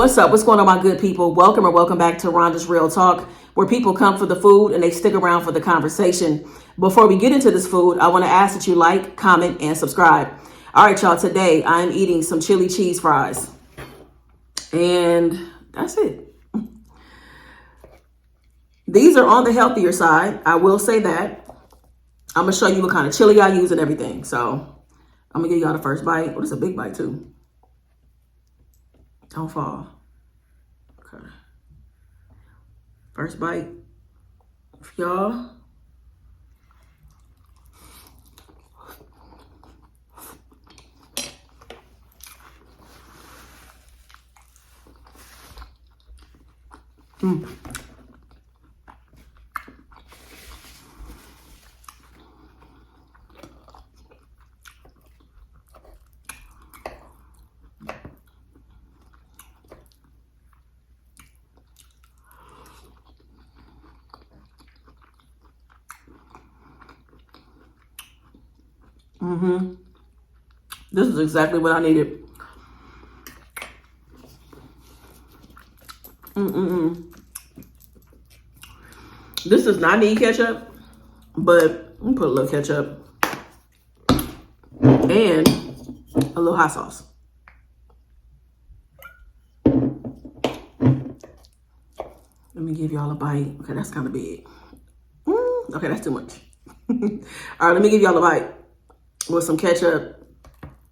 What's up? What's going on, my good people? Welcome or welcome back to Rhonda's Real Talk, where people come for the food and they stick around for the conversation. Before we get into this food, I want to ask that you like, comment, and subscribe. All right, y'all. Today, I'm eating some chili cheese fries. And that's it. These are on the healthier side. I will say that. I'm going to show you what kind of chili I use and everything. So, I'm going to give y'all the first bite. Oh, this is a big bite, too. Don't fall. Okay. First bite for y'all. This is exactly what I needed. This does not need ketchup, but I'm gonna put a little ketchup and a little hot sauce. Let me give y'all a bite. Okay, that's kind of big. Okay, that's too much. All right, let me give y'all a bite with some ketchup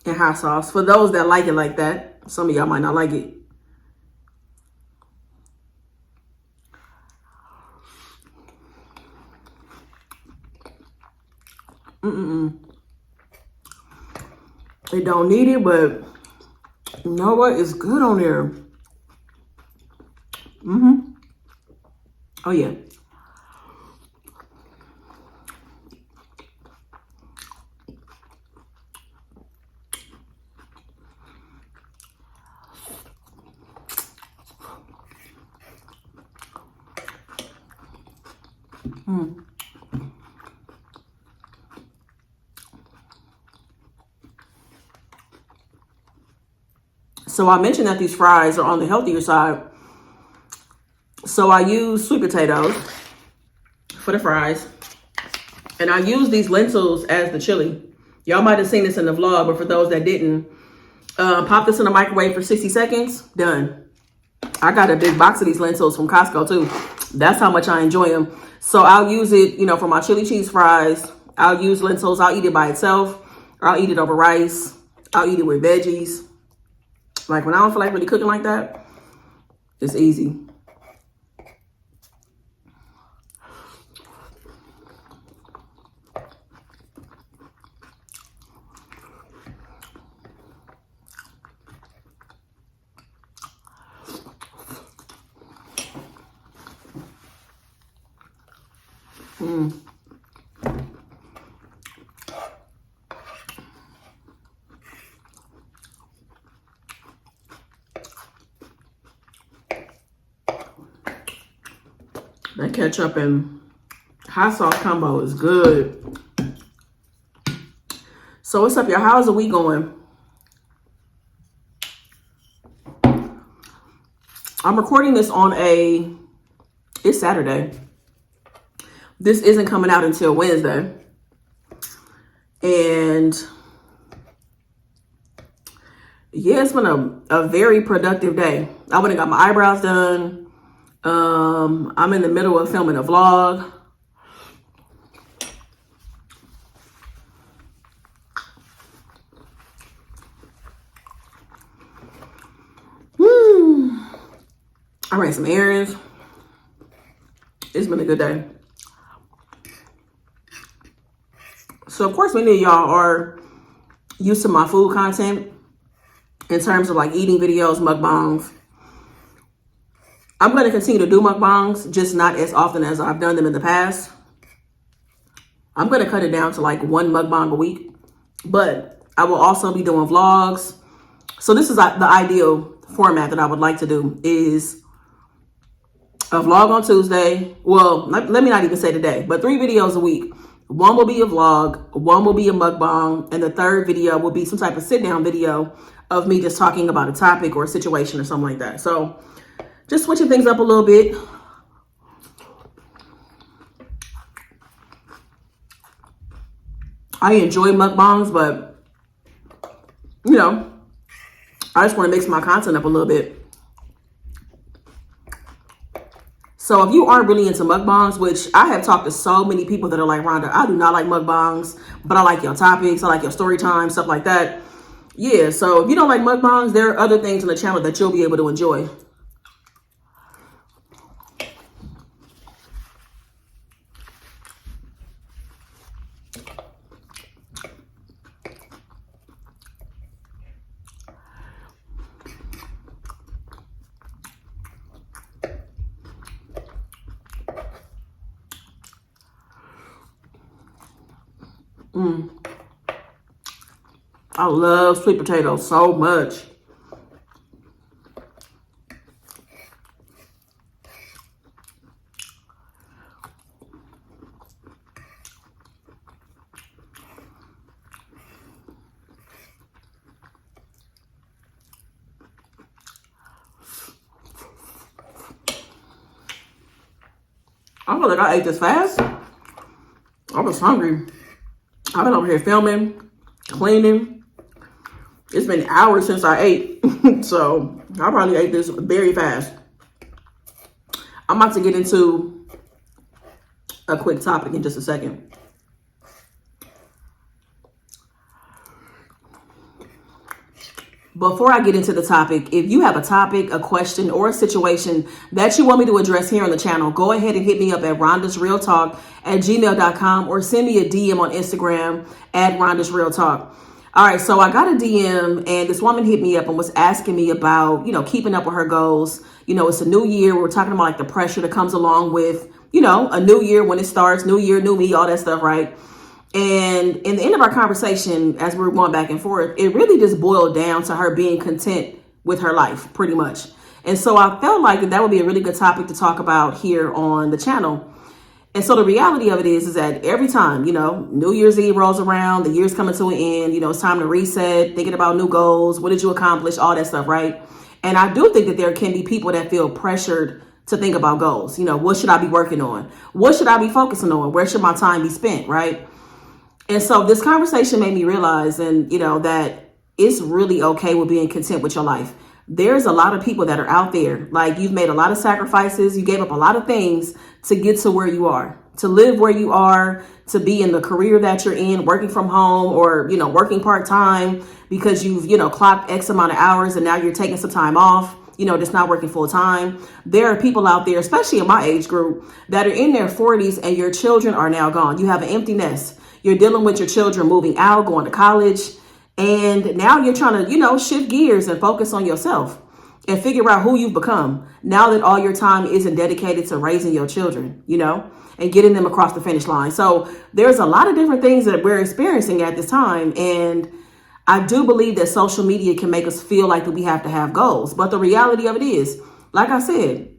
and hot sauce. For those that like it like that, some of y'all might not like it. They don't need it, but you know what? It's good on there. Oh, yeah. So I mentioned that these fries are on the healthier side. So I use sweet potatoes for the fries. And I use these lentils as the chili. Y'all might have seen this in the vlog, but for those that didn't, pop this in the microwave for 60 seconds, done. I got a big box of these lentils from Costco too. That's how much I enjoy them. So I'll use it, you know, for my chili cheese fries. I'll use lentils. I'll eat it by itself. Or I'll eat it over rice. I'll eat it with veggies. Like when I don't feel like really cooking like that, it's easy. That ketchup and hot sauce combo is good. So what's up, y'all? How's the week going? I'm recording this on it's Saturday. This isn't coming out until Wednesday. And yeah, it's been a very productive day. I went and got my eyebrows done. I'm in the middle of filming a vlog. I ran some errands. It's been a good day. So, of course, many of y'all are used to my food content in terms of like eating videos, mukbangs. I'm going to continue to do mukbangs, just not as often as I've done them in the past. I'm going to cut it down to like one mukbang a week, but I will also be doing vlogs. So this is the ideal format that I would like to do is a vlog on Tuesday. Well, let me not even say today, but 3 videos a week. One will be a vlog, one will be a mukbang, and the third video will be some type of sit-down video of me just talking about a topic or a situation or something like that. So just switching things up a little bit. I enjoy mukbangs, but, you know, I just want to mix my content up a little bit. So if you aren't really into mukbangs, which I have talked to so many people that are like, Rhonda, I do not like mukbangs, but I like your topics, I like your story time, stuff like that. Yeah, so if you don't like mukbangs, there are other things on the channel that you'll be able to enjoy. I love sweet potatoes so much. I feel like I ate this fast. I was hungry. I've been over here filming, cleaning. It's been hours since I ate. So I probably ate this very fast. I'm about to get into a quick topic in just a second. Before I get into the topic, if you have a topic, a question, or a situation that you want me to address here on the channel, go ahead and hit me up at rondasrealtalk@gmail.com or send me a DM on Instagram at rondasrealtalk. All right, so I got a DM and this woman hit me up and was asking me about, keeping up with her goals. It's a new year. We're talking about like the pressure that comes along with, a new year when it starts, new year, new me, all that stuff, right? And in the end of our conversation, as we were going back and forth, it really just boiled down to her being content with her life, pretty much. And so I felt like that would be a really good topic to talk about here on the channel. And so the reality of it is that every time, New Year's Eve rolls around, the year's coming to an end, it's time to reset, thinking about new goals. What did you accomplish? All that stuff, right? And I do think that there can be people that feel pressured to think about goals. What should I be working on? What should I be focusing on? Where should my time be spent, right? And so this conversation made me realize, that it's really okay with being content with your life. There's a lot of people that are out there, like you've made a lot of sacrifices. You gave up a lot of things to get to where you are, to live where you are, to be in the career that you're in, working from home or, working part-time because you've, clocked X amount of hours and now you're taking some time off, just not working full time. There are people out there, especially in my age group, that are in their 40s and your children are now gone. You have an empty nest. You're dealing with your children moving out, going to college, and now you're trying to, shift gears and focus on yourself and figure out who you've become now that all your time isn't dedicated to raising your children, and getting them across the finish line. So there's a lot of different things that we're experiencing at this time. And I do believe that social media can make us feel like that we have to have goals. But the reality of it is, like I said,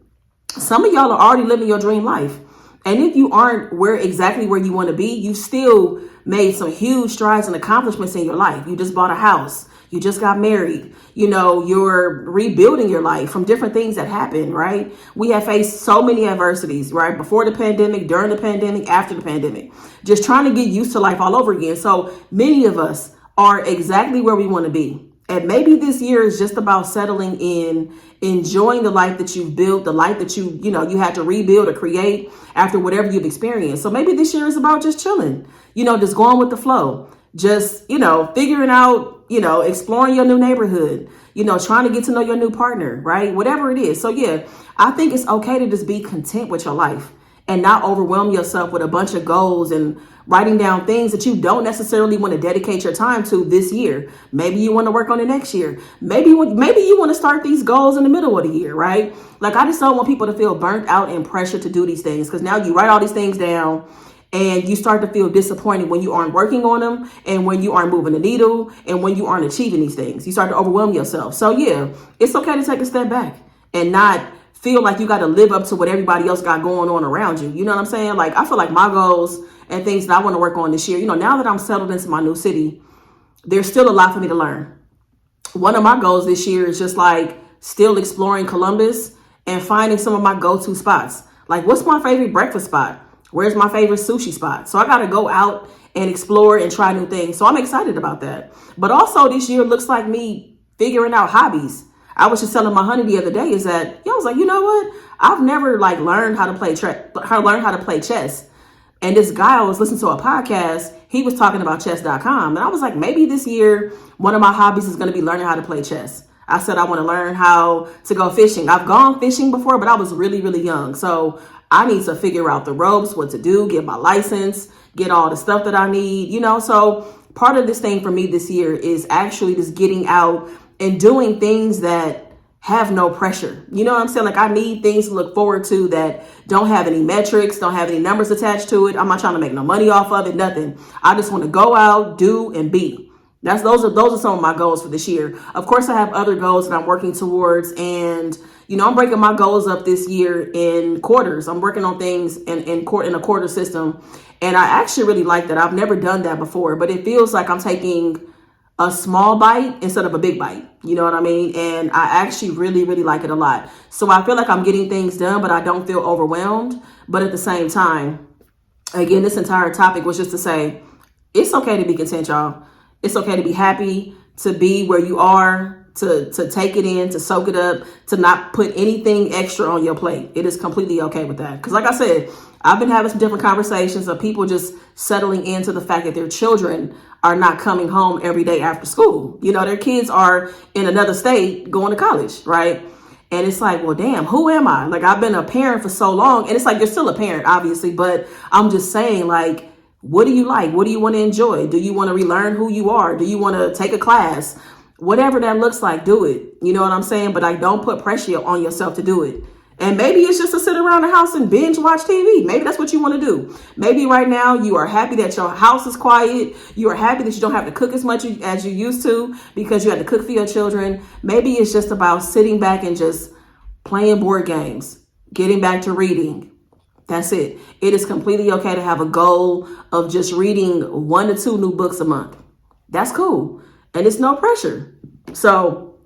some of y'all are already living your dream life. And if you aren't exactly where you want to be, you still made some huge strides and accomplishments in your life. You just bought a house. You just got married. You're rebuilding your life from different things that happen, right? We have faced so many adversities, right? Before the pandemic, during the pandemic, after the pandemic, just trying to get used to life all over again. So many of us are exactly where we want to be. And maybe this year is just about settling in, enjoying the life that you've built, the life that you had to rebuild or create after whatever you've experienced. So maybe this year is about just chilling, just going with the flow, just, figuring out, exploring your new neighborhood, trying to get to know your new partner, right? Whatever it is. So yeah, I think it's okay to just be content with your life and not overwhelm yourself with a bunch of goals and writing down things that you don't necessarily want to dedicate your time to this year. Maybe you want to work on it next year. Maybe you want to start these goals in the middle of the year, right? Like I just don't want people to feel burnt out and pressured to do these things, because now you write all these things down and you start to feel disappointed when you aren't working on them and when you aren't moving the needle and when you aren't achieving these things. You start to overwhelm yourself. So yeah, it's okay to take a step back and not feel like you got to live up to what everybody else got going on around you. You know what I'm saying? Like, I feel like my goals and things that I want to work on this year, you know, now that I'm settled into my new city, there's still a lot for me to learn. One of my goals this year is just like still exploring Columbus and finding some of my go-to spots. Like, what's my favorite breakfast spot? Where's my favorite sushi spot? So I got to go out and explore and try new things. So I'm excited about that. But also this year looks like me figuring out hobbies. I was just telling my honey the other day is that, I was like, you know what? I've never like learned how to play chess. And this guy, I was listening to a podcast, he was talking about chess.com. And I was like, maybe this year, one of my hobbies is going to be learning how to play chess. I said, I want to learn how to go fishing. I've gone fishing before, but I was really, really young. So I need to figure out the ropes, what to do, get my license, get all the stuff that I need, you know. So part of this thing for me this year is actually just getting out and doing things that have no pressure. You know what I'm saying? Like, I need things to look forward to that don't have any metrics, don't have any numbers attached to it. I'm not trying to make no money off of it, nothing. I just want to go out, do, and be. Those are some of my goals for this year. Of course, I have other goals that I'm working towards, and you know, I'm breaking my goals up this year in quarters. I'm working on things in a quarter system, and I actually really like that. I've never done that before, but it feels like I'm taking a small bite instead of a big bite. You know what I mean? And I actually really, really like it a lot. So I feel like I'm getting things done, but I don't feel overwhelmed. But at the same time, again, this entire topic was just to say, it's okay to be content, y'all. It's okay to be happy, to be where you are, to take it in, to soak it up, to not put anything extra on your plate. It is completely okay with that. Because like I said, I've been having some different conversations of people just settling into the fact that their children are not coming home every day after school. You know, their kids are in another state going to college, right? And it's like, well, damn, who am I? Like, I've been a parent for so long. And it's like, you're still a parent, obviously. But I'm just saying, like, what do you like? What do you want to enjoy? Do you want to relearn who you are? Do you want to take a class? Whatever that looks like, do it. You know what I'm saying? But like, don't put pressure on yourself to do it. And maybe it's just to sit around the house and binge watch TV. Maybe that's what you want to do. Maybe right now you are happy that your house is quiet. You are happy that you don't have to cook as much as you used to because you had to cook for your children. Maybe it's just about sitting back and just playing board games, getting back to reading. That's it. It is completely okay to have a goal of just reading 1 to 2 new books a month. That's cool. And it's no pressure. So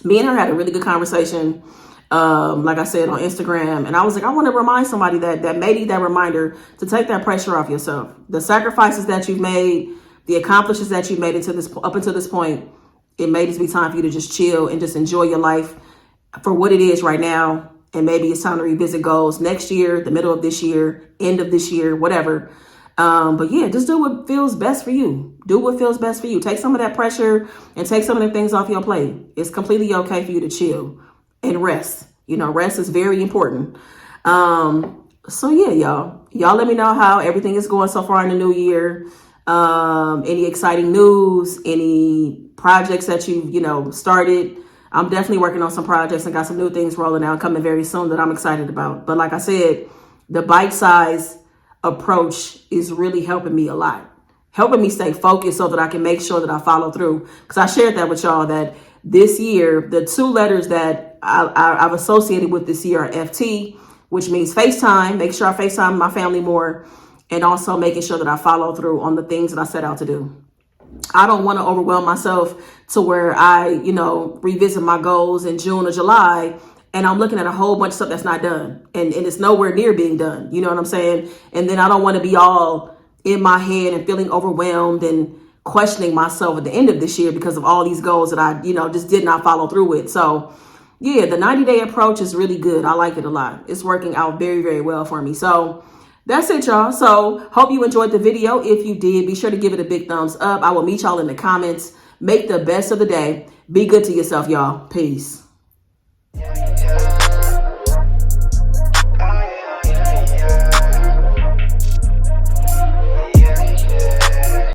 me and her had a really good conversation, like I said, on Instagram. And I was like, I want to remind somebody that may need that reminder to take that pressure off yourself. The sacrifices that you've made, the accomplishments that you've made up until this point, it may just be time for you to just chill and just enjoy your life for what it is right now. And maybe it's time to revisit goals next year, the middle of this year, end of this year, whatever. But yeah, just do what feels best for you. Do what feels best for you. Take some of that pressure and take some of the things off your plate. It's completely okay for you to chill and rest. You know, rest is very important. So yeah, y'all let me know how everything is going so far in the new year. Any exciting news, any projects that you've started. I'm definitely working on some projects and got some new things rolling out coming very soon that I'm excited about. But like I said, the bite-size approach is really helping me a lot, helping me stay focused so that I can make sure that I follow through. Because I shared that with y'all that this year, the 2 letters that I've associated with this year are FT, which means FaceTime. Make sure I FaceTime my family more, and also making sure that I follow through on the things that I set out to do. I don't want to overwhelm myself to where I, revisit my goals in June or July and I'm looking at a whole bunch of stuff that's not done and it's nowhere near being done. You know what I'm saying? And then I don't want to be all in my head and feeling overwhelmed and questioning myself at the end of this year because of all these goals that I, just did not follow through with. So yeah, the 90-day approach is really good. I like it a lot. It's working out very, very well for me. So that's it, y'all. So hope you enjoyed the video. If you did, be sure to give it a big thumbs up. I will meet y'all in the comments. Make the best of the day. Be good to yourself, y'all. Peace.